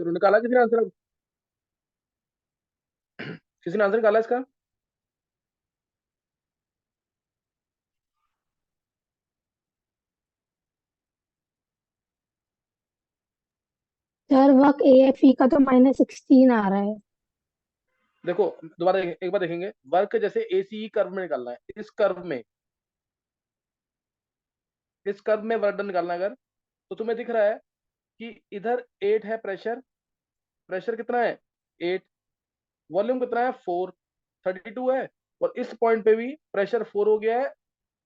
चलो निकाला किसी ने आंसर? किसी ने आंसर निकाला इसका? सर वर्क AFE का तो -16 आ रहा है। देखो दोबारा एक बार देखेंगे। वर्क जैसे एसी कर्व में निकालना है, इस कर्व में वर्क डन निकालना है अगर, तो तुम्हें दिख रहा है कि इधर 8 है प्रेशर। प्रेशर कितना है? 8। वॉल्यूम कितना है? 4। 32 है। और इस पॉइंट पे भी प्रेशर 4 हो गया है,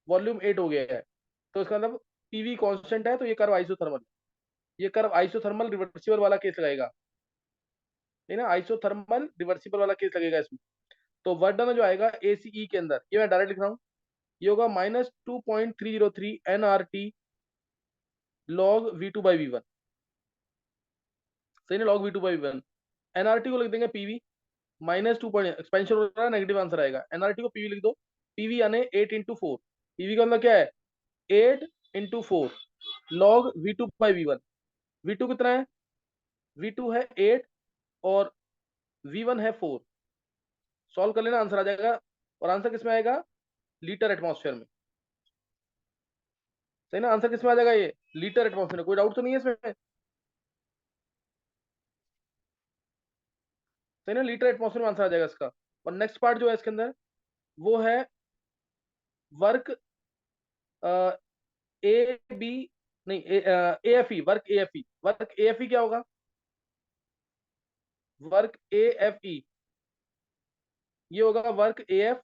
वॉल्यूम 8 हो गया है। तो इसका मतलब पीवी कांस्टेंट है, तो ये कर्व आइसोथर्मल, ये कर्व आइसोथर्मल रिवर्सिबल वाला केस लगेगा। है ना, आइसोथर्मल रिवर्सिबल वाला केस लगेगा इसमें। तो वर्क डन जो आएगा एसीई के अंदर, ये मैं डायरेक्ट लिख रहा हूँ, ये होगा -2.303 NRT log V2/V1। सही ना, log V2/V1। एनआरटी को लिख देंगे पीवी, -2 एक्सपेंशन हो रहा है, नेगेटिव आंसर आएगा। एनआरटी को पीवी लिख दो। पीवी यानी 8 × 4। पीवी का मतलब क्या है? 8 × 4 log V2/V1। V2 कितना है? V2 है 8 और V1 है 4। सॉल्व कर लेना, आंसर आ जाएगा। और आंसर किसमें आएगा? लीटर एटमॉस्फेयर में। सही ना, आंसर किसमें आ जाएगा? ये लीटर एटमॉस्फेयर में। कोई डाउट तो नहीं है इसमें? सही ना, लीटर एटमॉस्फेयर में आंसर आ जाएगा इसका। और नेक्स्ट पार्ट जो है इसके अंदर, वो है वर्क ए बी, नहीं A F E, work A F E. Work A F E क्या होगा? वर्क ए एफ ई, ये होगा work A F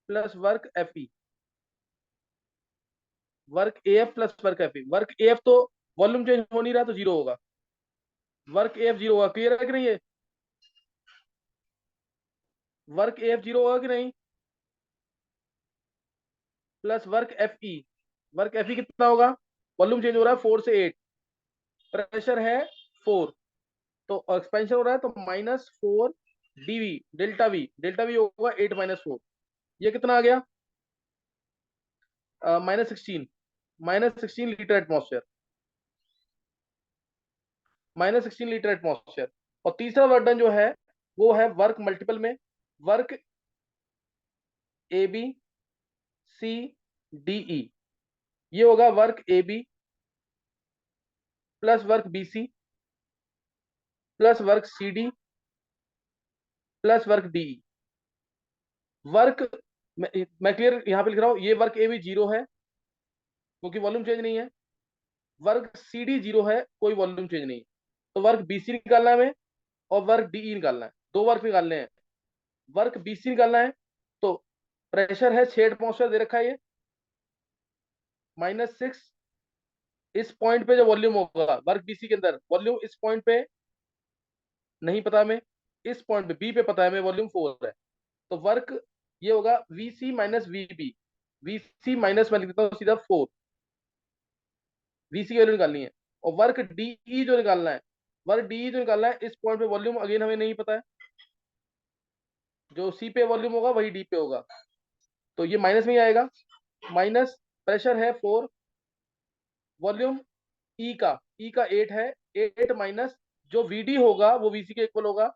plus work F E. Work A F plus work F E. Work A F तो volume change हो नहीं रहा तो zero होगा। वर्क ए एफ जीरो होगा। क्लियर है कि नहीं? ये वर्क ए एफ जीरो होगा कि नहीं? Plus work F E. Work F E कितना होगा? वॉल्यूम चेंज हो रहा है 4 से 8, प्रेशर है 4, तो एक्सपेंशन हो रहा है, तो -4 dV। डेल्टा वी होगा 8 - 4। ये कितना आ गया? -16 लीटर एटमॉस्फेयर। -16 litre atmosphere. और तीसरा वर्डन जो है वो है वर्क मल्टीपल में। Work A B C D E, ये होगा work A B plus work B C plus work C D plus work D E. Work, मैं क्लियर यहां पे लिख रहा हूं, ये वर्क ए बी जीरो है क्योंकि वॉल्यूम चेंज नहीं है। वर्क सी डी जीरो है, कोई वॉल्यूम चेंज नहीं है। तो वर्क बी सी निकालना है हमें, और वर्क डी ई निकालना है। दो वर्क निकालने हैं। वर्क बी सी निकालना है, तो प्रेशर है 6 एटमॉस्फेयर दे रखा है, ये -6। इस पॉइंट पे जो वॉल्यूम होगा वर्क बीसी के अंदर, वॉल्यूम इस पॉइंट पे नहीं पता हमें, इस पॉइंट पे बी पे पता है हमें, वॉल्यूम 4 है। तो वर्क ये होगा V C minus V B. V C minus, मैं लिख देता हूँ सीधा 4। वी सी की वैल्यू निकालनी है। और वर्क डी जो निकालना है, वर्क डी जो निकालना है, इस पॉइंट पे वॉल्यूम अगेन हमें नहीं पता है, जो सी पे वॉल्यूम होगा वही डी पे होगा, तो ये माइनस में ही आएगा। माइनस, प्रेशर है 4, वॉल्यूम ई का 8 है। 8 माइनस जो वीडी होगा वो वीसी के इक्वल होगा,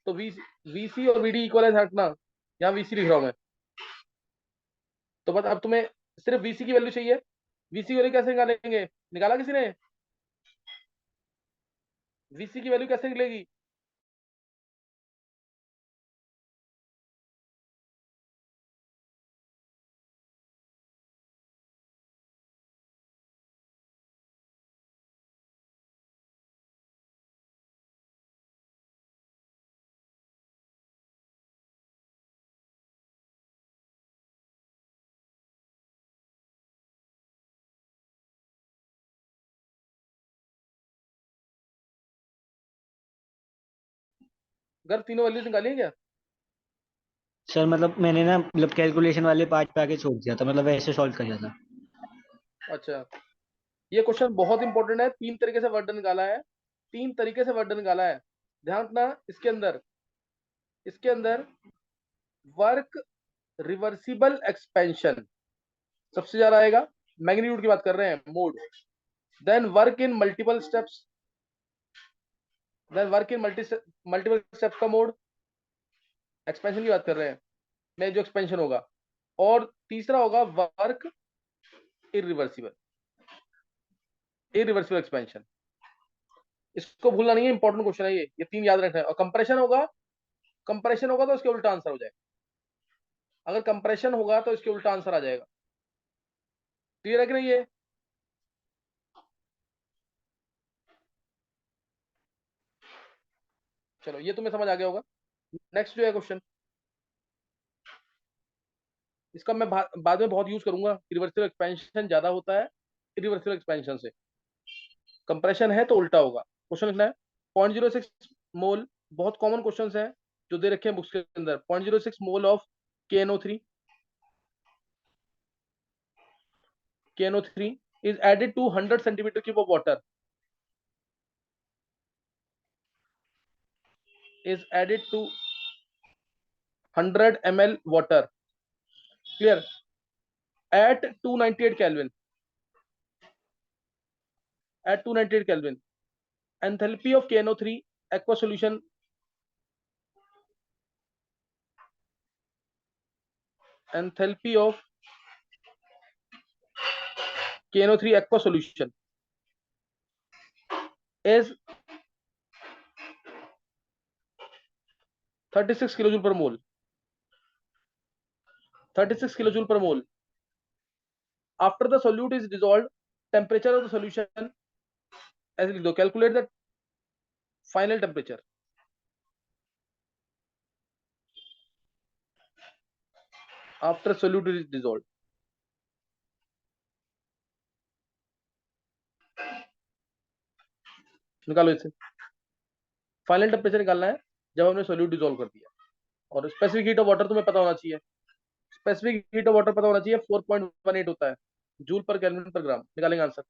तो वीसी और वीडी इक्वल है, हटना, यहाँ वीसी लिख रहा हूं मैं। तो बस अब तुम्हें सिर्फ वीसी की वैल्यू चाहिए। वीसी की वैल्यू कैसे निकालेंगे? निकाला किसी ने? वीसी की वैल्यू कैसे निकलेगी? अगर तीनों वैल्यूज निकाली क्या? सर मतलब मैंने ना मतलब कैलकुलेशन वाले पार्ट पे आके छोड़ दिया था, मतलब वैसे सॉल्व कर था। अच्छा, ये क्वेश्चन बहुत इंपॉर्टेंट है। 3 तरीके से वर्डन निकाला है, 3 तरीके से वर्डन निकाला है। ध्यान रखना, इसके अंदर वर्क रिवर्सिबल एक्सपेंशन सबसे ज्यादा आएगा। मैग्नीट्यूड की बात कर रहे हैं, mode. Then work in multiple steps, then work in multiple steps का मोड, एक्सपेंशन की बात कर रहे हैं, में जो एक्सपेंशन होगा। और तीसरा होगा वर्क इरिवर्सिबल, इरिवर्सिबल एक्सपेंशन। इसको भूलना नहीं है, इंपॉर्टेंट क्वेश्चन है ये तीन याद रखना है। और कंप्रेशन होगा, कंप्रेशन होगा तो इसके उल्टा आंसर हो जाएगा। अगर कंप्रेशन होगा तो इसके उल्टा आंसर आ जाएगा। क्लियर है कि नहीं ये? चलो ये तुम्हें समझ आ गया होगा। नेक्स्ट जो है क्वेश्चन, इसका मैं बाद में बहुत यूज करूंगा। रिवर्सिबल एक्सपेंशन ज्यादा होता है इरिवर्सिबल एक्सपेंशन से, कंप्रेशन है तो उल्टा होगा। क्वेश्चन लिखना है 0.06 मोल, बहुत कॉमन क्वेश्चन है जो दे रखे हैं बुक्स के अंदर। 0.06 mole of KNO3, KNO3 is added to 100 centimeter cube of water, is added to 100 ml water, clear, at 298 Kelvin, at 298 Kelvin. Enthalpy of KNO3 aqua solution, enthalpy of KNO3 aqua solution is 36 kilojoule per mole, 36 kilojoule per mole. After the solute is dissolved, temperature of the solution, ऐसे लिख दो, calculate the final temperature after solute is dissolved. निकालो इसे, final temperature निकालना है जब हमने solute dissolve कर दिया। और स्पेसिफिक हीट ऑफ वाटर तुम्हें पता होना चाहिए, स्पेसिफिक हीट ऑफ वाटर पता होना चाहिए, 4.18 होता है जूल पर केल्विन पर ग्राम। निकालेंगे आंसर।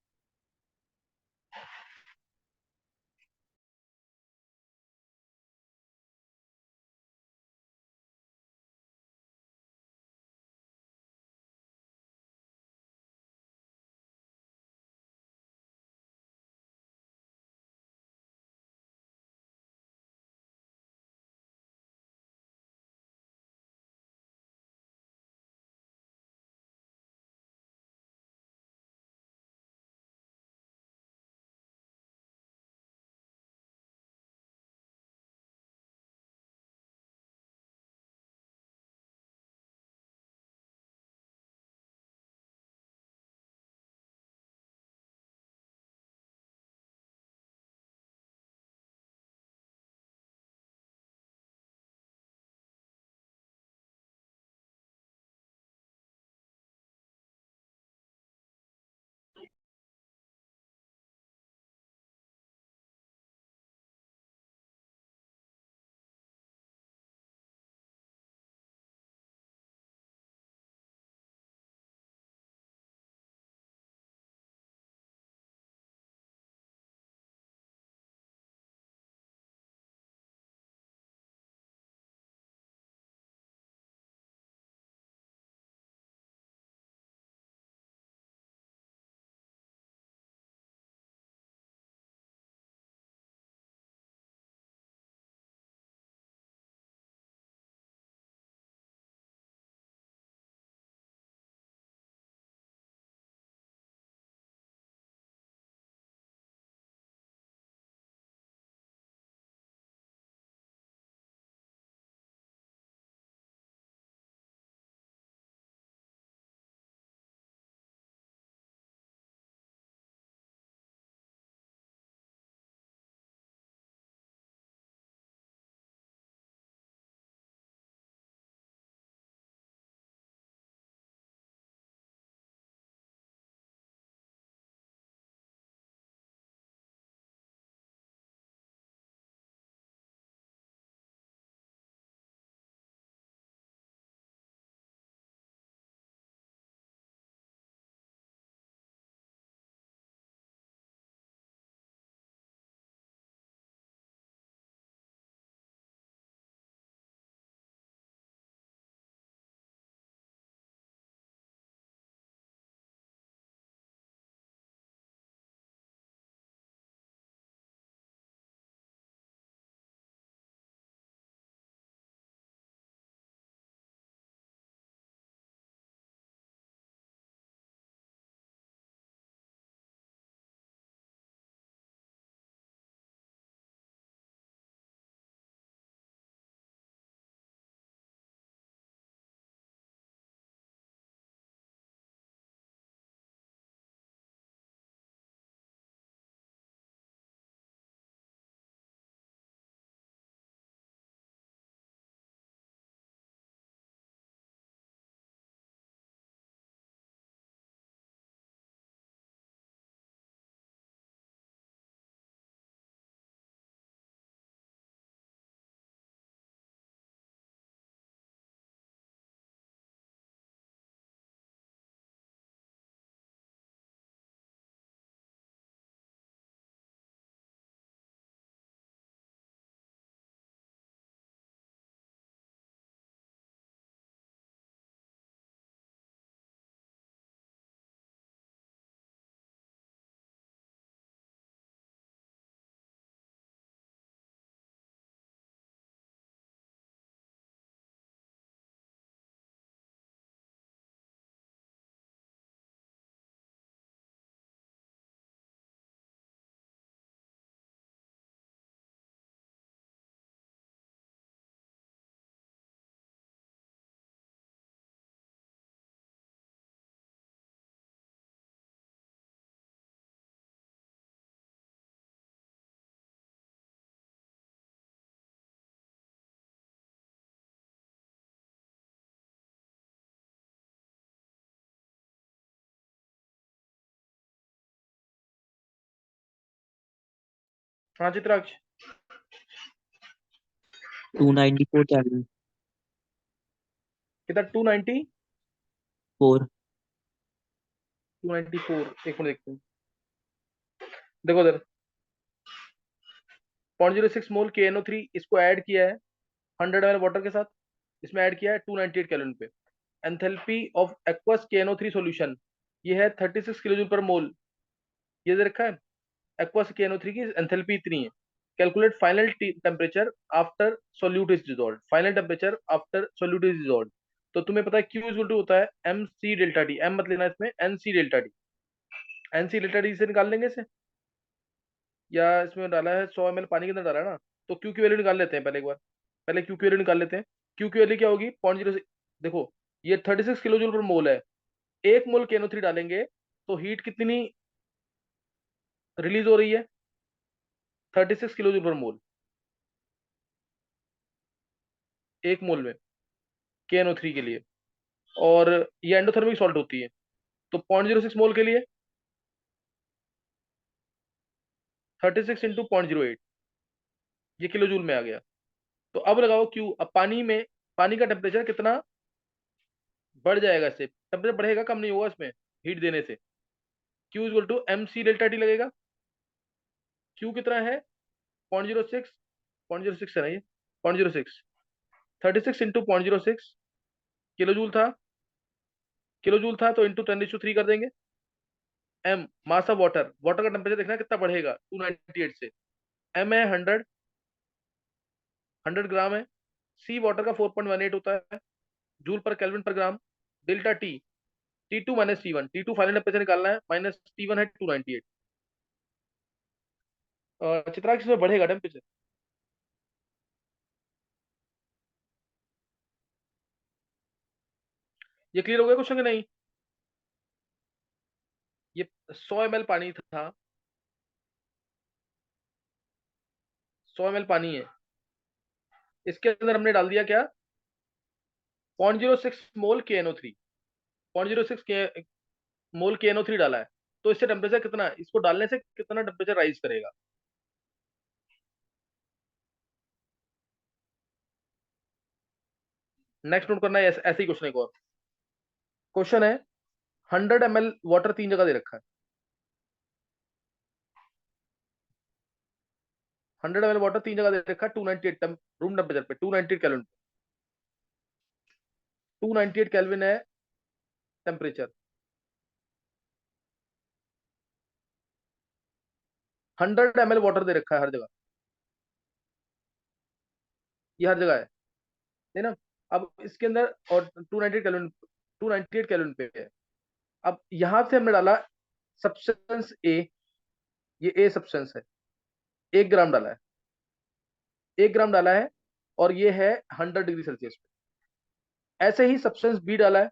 हाँ चित्राक्ष। 294 केल्विन। कितना 290? 4। 294, एक मिनट देखते हैं। देखो इधर 0.06 मोल KNO3 इसको ऐड किया है 100 ml वाटर के साथ, इसमें ऐड किया है 298 कैलोरी पे। Enthalpy of aqueous KNO3 solution ये है 36 किलो जूल पर मोल, ये दे रखा है। एक्वस KNO3 की एंथैल्पी इतनी है। Calculate final temperature after solute is dissolve, final temperature after solute is dissolve. तो तुम्हें पता है Q इज टू होता है MC डेल्टा टी, M मत लेना इसमें, NC delta T. NC delta T से निकाल लेंगे इसे, या इसमें डाला है 100 ml पानी के अंदर डाला है ना, तो Q की वैल्यू निकाल लेते हैं पहले एक बार। पहले Q की वैल्यू निकाल लेते हैं। Q की वैल्यू क्या होगी 0.06। देखो ये 36 किलो जूल पर मोल है, 1 मोल KNO3 डालेंगे तो हीट कितनी रिलीज हो रही है 36 किलो जूल पर मोल, 1 मोल में KNO3 के लिए। और ये एंडोथर्मिक सॉल्ट होती है, तो 0.06 मोल के लिए 36 × 0.08, ये किलो जूल में आ गया। तो अब लगाओ Q। अब पानी में, पानी का टेम्परेचर कितना बढ़ जाएगा, इससे टेम्परेचर बढ़ेगा, कम नहीं होगा इसमें हीट देने से। Q is to MC delta T लगेगा। Q कितना है 0.06, 0.06 है ना ये, 0.06, 36 × 0.06 किलो जूल था, किलो जूल था तो इंटू 10⁻³ कर देंगे। M mass of water, water का टेम्परेचर देखना है कितना बढ़ेगा 298 से। M है 100, 100 ग्राम है। C वाटर का 4.18 होता है joule per kelvin per gram. Delta T, T2 minus T1, T2 final temperature निकालना है, माइनस T1 है 298। चित्राक्ष में बढ़ेगा टेम्परेचर। ये क्लियर हो गया क्वेश्चन कि नहीं? ये 100 ml पानी था, 100 ml पानी है, इसके अंदर हमने डाल दिया क्या 0.06 मोल KNO3, 0.06 मोल KNO3 डाला है। तो इससे टेम्परेचर कितना, इसको डालने से कितना टेम्परेचर राइज करेगा? नेक्स्ट नोट करना है, ऐसे ही क्वेश्चन एक और क्वेश्चन है। 100 ml वाटर तीन जगह दे रखा है, 100 ml वाटर तीन जगह दे रखा है 298 रूम टेम्परेचर पे, 298 कैलोरी, 298 कैल्विन है टेम्परेचर। 100 ml वाटर दे रखा है हर जगह, ये हर जगह है ना। अब इसके अंदर और 298 कैलोरी, 298 कैलोरी पे है। अब यहां से हमने डाला सब्सटेंस ए, ये ए सब्सटेंस है, 1 ग्राम डाला है, 1 ग्राम डाला है, और ये है 100 डिग्री सेल्सियस पे। ऐसे ही सब्सटेंस बी डाला है,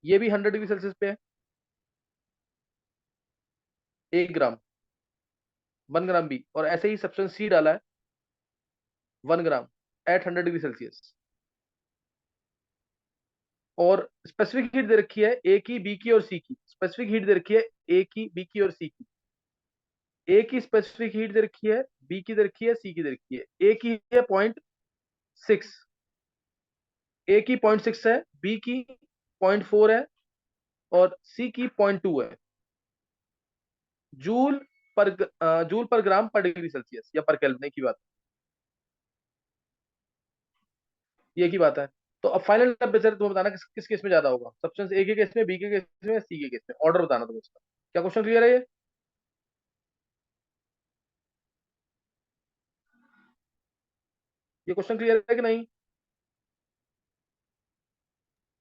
ये भी 100 डिग्री सेल्सियस पे है, 1 ग्राम, 1 ग्राम बी। और ऐसे ही सब्सटेंस सी डाला है 1 ग्राम एट 100 डिग्री सेल्सियस। और स्पेसिफिक हीट दे रखी है ए की, बी की और सी की। स्पेसिफिक हीट दे रखी है ए की, बी की और सी की। ए की स्पेसिफिक हीट दे रखी है, बी की दे रखी है, सी की दे रखी है। ए की है 0.6, ए की 0.6 है, बी की 0.4 है, और सी की 0.2 है। जूल जूल पर ग्राम पर डिग्री सेल्सियस या पर केल्विन की बात, ये की बात है। तो अब फाइनल टेम्परेचर तुम्हें बताना किस केस में ज्यादा होगा, सब्सटेंस ए के केस में, बी के केस में, सी के केस में। ऑर्डर बताना तुम्हें इसका। क्या क्वेश्चन क्लियर है ये? ये क्वेश्चन क्लियर है कि नहीं?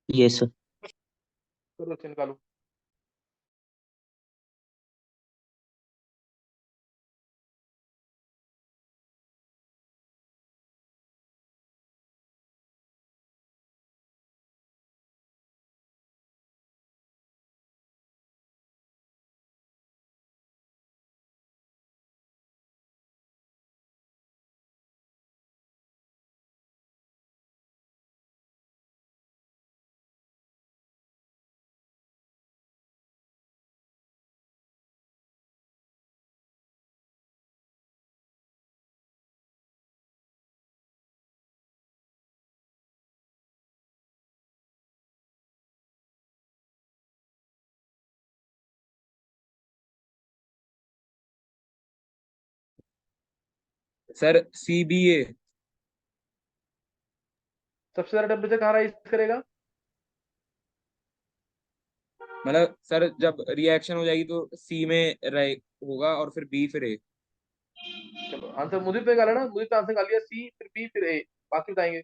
Yes sir. चलो अच्छा निकालो। Sir CBA। सबसे ज्यादा टेम्परेचर कहाँ राइज करेगा? मतलब सर जब रिएक्शन हो जाएगी तो C में रहे होगा और फिर B फिर A। चलो आंसर मुझे तो निकाला ना, मुझे तो आंसर निकाल लिया, सी फिर बी फिर ए, बाकी बताएंगे।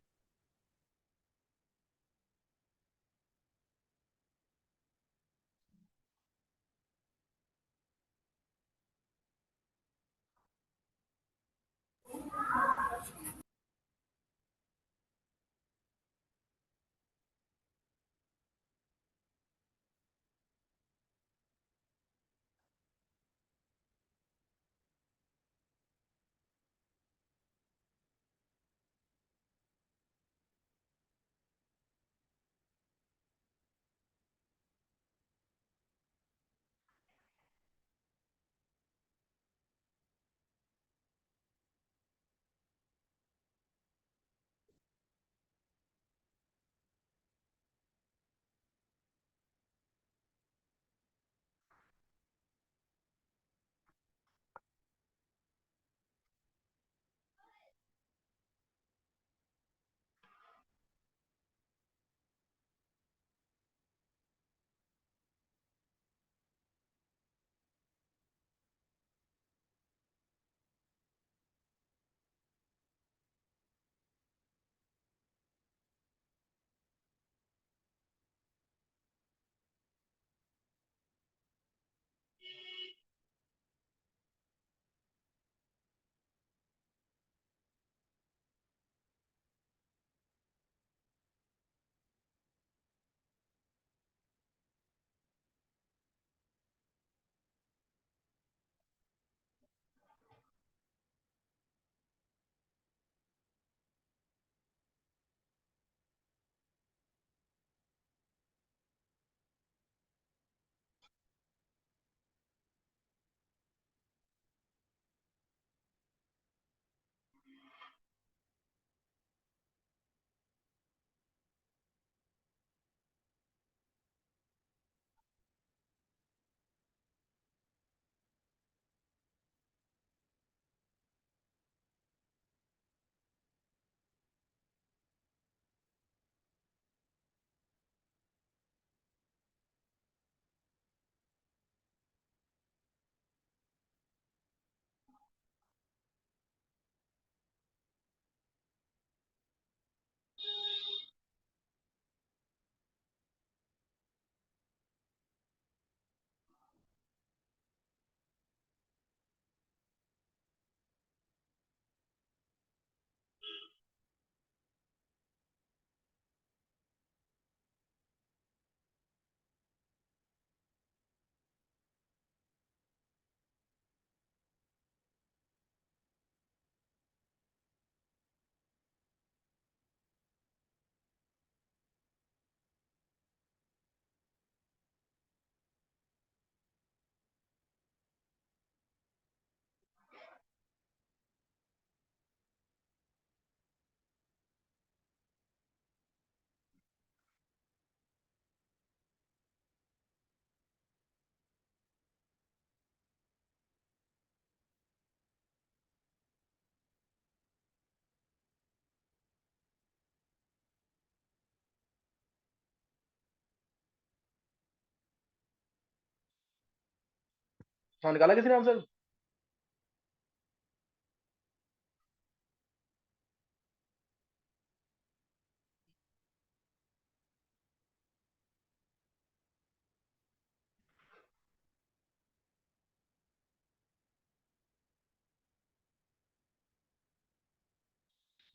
हाँ निकाला किसी ने आंसर?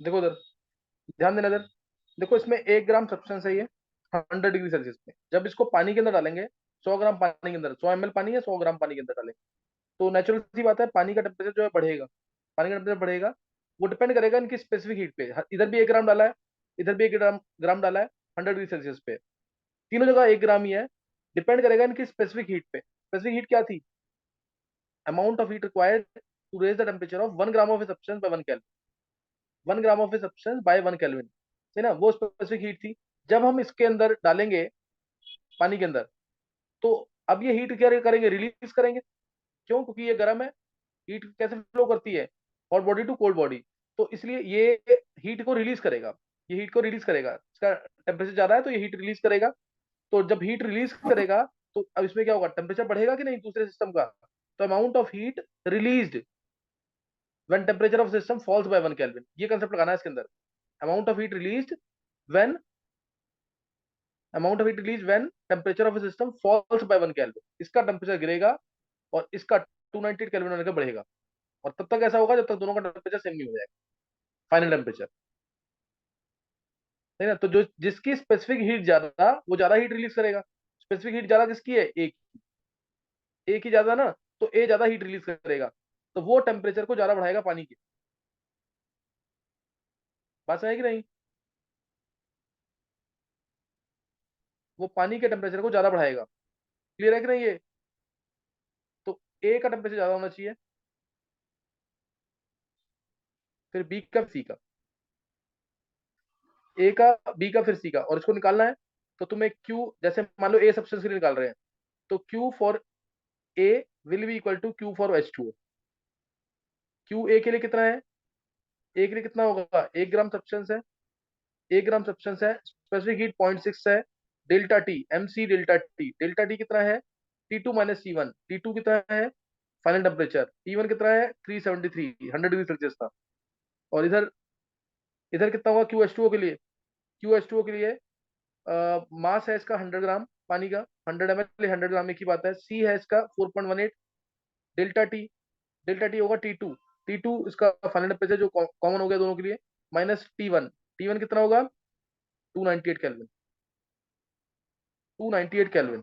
देखो इधर, ध्यान देना इधर। देखो इसमें 1 ग्राम सब्सटेंस है ये 100 डिग्री सेल्सियस पे। जब इसको पानी के अंदर डालेंगे, 100 ग्राम पानी के अंदर, 100 ml पानी है, 100 ग्राम पानी के अंदर डालेंगे, तो नेचुरल सी बात है पानी का टेम्परेचर जो है बढ़ेगा। पानी का टेम्परेचर बढ़ेगा, वो डिपेंड करेगा इनकी स्पेसिफिक हीट पे। इधर भी 1 ग्राम डाला है, इधर भी 1 ग्राम ग्राम डाला है, 100 डिग्री सेल्सियस पे, तीनों जगह 1 ग्राम ही है। डिपेंड करेगा इनकी स्पेसिफिक हीट पे। स्पेसिफिक हीट क्या थी? Amount of heat required to raise the temperature of 1 gram of substance by 1 kelvin. 1 gram of substance by 1 kelvin, है ना, वो स्पेसिफिक हीट थी। जब हम इसके अंदर डालेंगे, पानी के अंदर, तो अब ये हीट क्या करेंगे? रिलीज करेंगे। क्यों? क्योंकि ये गर्म है। हीट कैसे फ्लो करती है? Hot body to cold body. तो इसलिए ये हीट को रिलीज करेगा, ये हीट को रिलीज करेगा, इसका टेम्परेचर ज्यादा है तो ये हीट रिलीज करेगा। तो जब हीट रिलीज करेगा तो अब इसमें क्या होगा, टेम्परेचर बढ़ेगा कि नहीं दूसरे सिस्टम का। तो amount of heat released when temperature of system falls by 1 kelvin, ये कंसेप्ट लगाना है इसके अंदर। Amount of heat released when amount of heat release when temperature of system falls by 1 kelvin, इसका टेम्परेचर गिरेगा और इसका 298 केल्विन होने का बढ़ेगा। और तब तक ऐसा होगा जब तक दोनों का टेम्परेचर सेम नहीं हो जाएगा, फाइनल टेम्परेचर, है ना। तो जो जिसकी स्पेसिफिक हीट ज्यादा, वो ज्यादा हीट रिलीज करेगा। स्पेसिफिक हीट ज्यादा किसकी है, एक ही ज्यादा ना, तो ए ज्यादा हीट रिलीज करेगा, तो वो टेम्परेचर को ज्यादा बढ़ाएगा पानी के। बात समझ कि नहीं, वो पानी के टेम्परेचर को ज्यादा बढ़ाएगा। क्लियर है कि नहीं ये। तो ए का टेम्परेचर ज्यादा होना चाहिए, फिर बी का, सी का, ए का, बी का, फिर सी का, और इसको निकालना है। तो तुम्हें क्यू, जैसे मान लो ए सब्सटेंस के लिए निकाल रहे हैं, तो Q for A will be equal to Q for H2O। Q A के लिए कितना है, ए के लिए कितना होगा, 1 ग्राम सब्सटेंस है, 1 ग्राम सब्सटेंस है, स्पेसिफिक हीट 0.6 है, delta T M C delta T, delta T कितना है, T2 माइनस C1, T2 कितना है फाइनल टेम्परेचर, T1 कितना है 373, 100 डिग्री सेल्सियस था। और इधर इधर कितना होगा QH2O के लिए, QH2O के लिए मास है इसका 100 ग्राम पानी का, 100 ml 100 ग्राम एक ही बात है। सी है इसका 4.18, डेल्टा टी होगा T2 इसका फाइनल टेम्परेचर जो कॉमन हो गया दोनों के लिए, माइनस T1 कितना होगा 298 केल्विन, 298 केल्विन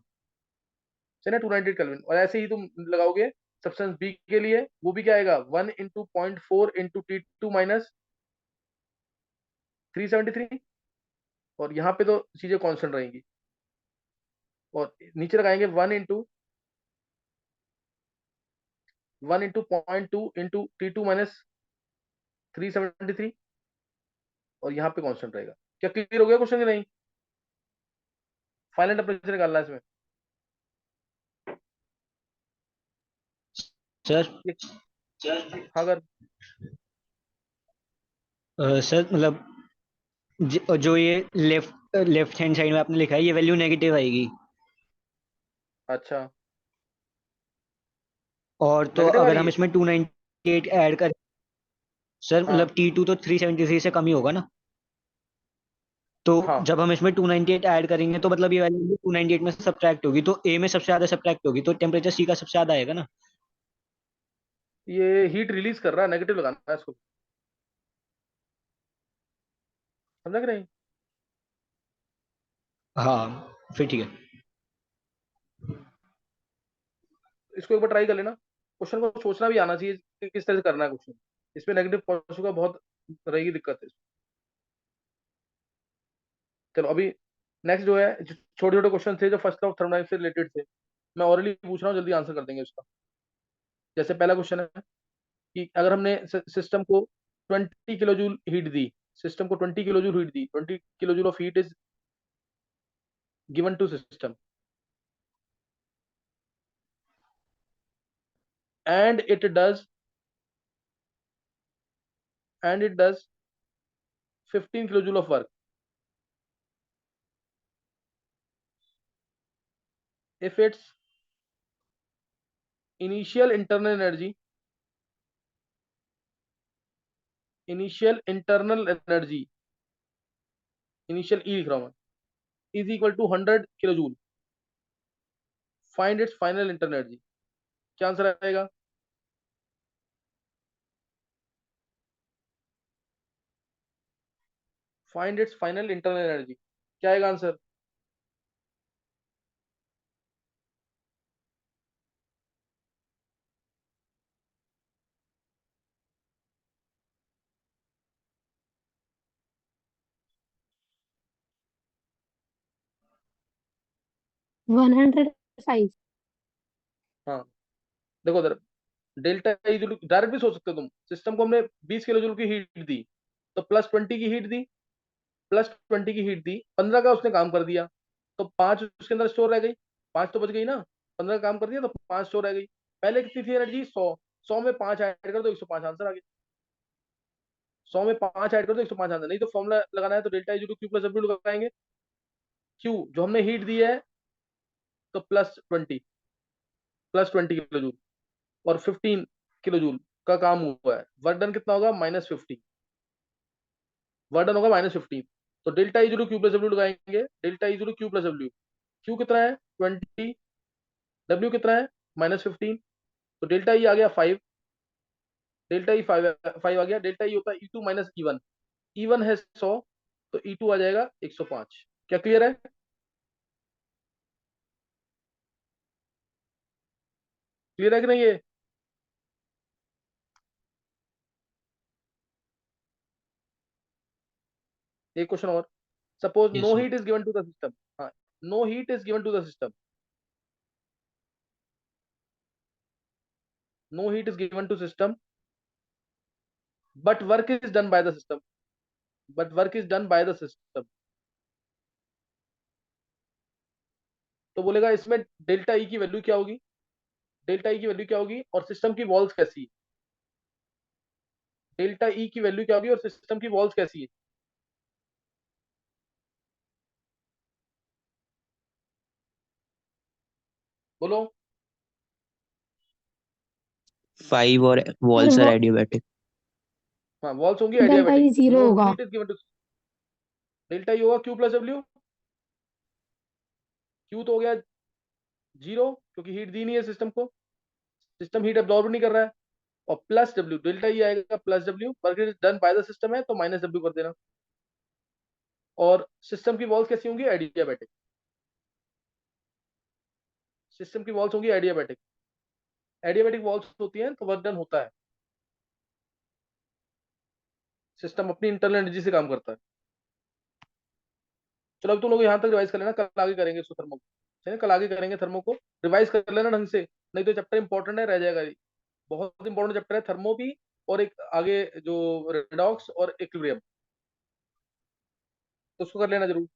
है ना, 298 केल्विन। और ऐसे ही तुम लगाओगे सब्सटेंस बी के लिए, वो भी क्या आएगा 1 × 0.4 × T2 माइनस 373। और यहाँ पे तो चीजें कांस्टेंट रहेंगी, और नीचे लगाएंगे 1 × 0.2 × T2 माइनस 373, और यहाँ पे कांस्टेंट रहेगा। क्या क्लियर हो गया क्वेश्चन कि नहीं। फाइनल टेम्परेचर निकालना है इसमें। सर हाँ अगर सर मतलब जो ये लेफ्ट हैंड साइड में आपने लिखा है ये वैल्यू नेगेटिव आएगी। अच्छा और तो नेगेटिव आ अगर रही हम है। इसमें 298 ऐड करें सर, हाँ मतलब T2 तो 373 से कम ही होगा ना। तो हाँ, जब हम इसमें 298 ऐड करेंगे तो मतलब ये वैल्यू 298 में सब्ट्रैक्ट होगी, तो ए में सबसे ज्यादा सब्ट्रैक्ट होगी, तो टेम्परेचर सी का सबसे ज्यादा आएगा ना। ये हीट रिलीज कर रहा है, नेगेटिव लगाना है इसको, समझा कि नहीं। हाँ फिर ठीक है। इसको एक बार ट्राई कर लेना, क्वेश्चन को सोचना भी आना चाहिए कि किस तरह से करना है क्वेश्चन। इसमें नेगेटिव पॉइंट्स का बहुत रहेगी दिक्कत है। चलो अभी नेक्स्ट जो है, छोटे छोटे क्वेश्चन थे जो फर्स्ट ऑफ थर्मोडायनामिक्स से रिलेटेड थे, मैं ऑरली पूछ रहा हूँ, जल्दी आंसर कर देंगे उसका। जैसे पहला क्वेश्चन है कि अगर हमने सिस्टम को 20 किलो जूल हीट दी, सिस्टम को 20 किलो जूल हीट दी, 20 kilo joule of heat is given to system, and it does and it does 15 kilojoule of work. If its initial internal energy initial internal energy initial E लिख रहा हूं मैं, is equal to 100 kilojoule, find its final internal energy। क्या answer आएगा, find its final internal energy, क्या आएगा answer. One hundred five. हाँ देखो उधर, डेल्टा ई जूल डायरेक्ट भी सोच सकते हो तुम। सिस्टम को हमने 20 किलो जूल की हीट दी, तो +20 की हीट दी, +20 की हीट दी, 15 का उसने काम कर दिया, तो 5 उसके अंदर स्टोर रह गई, 5 तो बच गई ना, 15 का काम कर दिया तो 5 स्टोर रह गई। पहले कितनी थी एनर्जी 100, 100 में 5 ऐड कर दो 105 आंसर आ गया। 100 में 5 ऐड कर दो 105 आंसर। नहीं तो फॉर्मूला लगाना है तो delta E to Q plus W लगाएंगे। क्यू जो हमने हीट दी है तो प्लस ट्वेंटी किलो जूल, और 15 किलो जूल का काम हुआ है। वर्क डन कितना होगा -15, वर्क डन होगा -15। तो delta E zero Q plus W लगाएंगे, delta E zero Q plus W, Q कितना है 20, डब्ल्यू कितना है -15, तो डेल्टा ई आ गया 5, डेल्टा ई 5 आ गया। डेल्टा ई होता है E two minus E one, E one है 100 तो ई टू आ जाएगा 105। क्या क्लियर है? क्लियर है कि नहीं ये? एक क्वेश्चन और, suppose Yes, no sir. Heat is given to the system. हाँ, no heat is given to the system, no heat is given to system but work is done by the system, but work is done by the system. तो बोलेगा इसमें delta E की value क्या होगी, delta E की value क्या होगी और सिस्टम की वॉल्स कैसी है, डेल्टा ई की वैल्यू क्या होगी और सिस्टम की वॉल्स कैसी है? बोलो। 5 और सर walls are वो adiabatic. हाँ, वॉल्स होंगी delta adiabatic. E zero no होगा। Heat is given to, delta E होगा क्यू प्लस डब्ल्यू, क्यू तो हो गया जीरो क्योंकि हीट दी नहीं है सिस्टम को, सिस्टम हीट एब्जॉर्ब नहीं कर रहा है, और प्लस डब्ल्यू, डेल्टा ई आएगा plus W, work is done by the system है तो माइनस डब्ल्यू कर देना। और सिस्टम की वॉल्स कैसी होंगी एडियाबैटिक, सिस्टम की वॉल्स होंगी एडियाबैटिक, एडियाबैटिक वॉल्स होती हैं तो वर्क डन होता है, सिस्टम अपनी इंटरनल एनर्जी से काम करता है। चलो अब तुम लोग यहाँ तक रिवाइज कर लेना, कल आगे करेंगे इसको थर्मो, ठीक है? कल आगे करेंगे थर्मो को, रिवाइज कर लेना ढंग से, नहीं तो चैप्टर इंपॉर्टेंट है, रह जाएगा ये। बहुत इंपॉर्टेंट चैप्टर है थर्मो भी, और एक आगे जो रेडॉक्स और इक्विलिब्रियम, तो उसको कर लेना जरूर।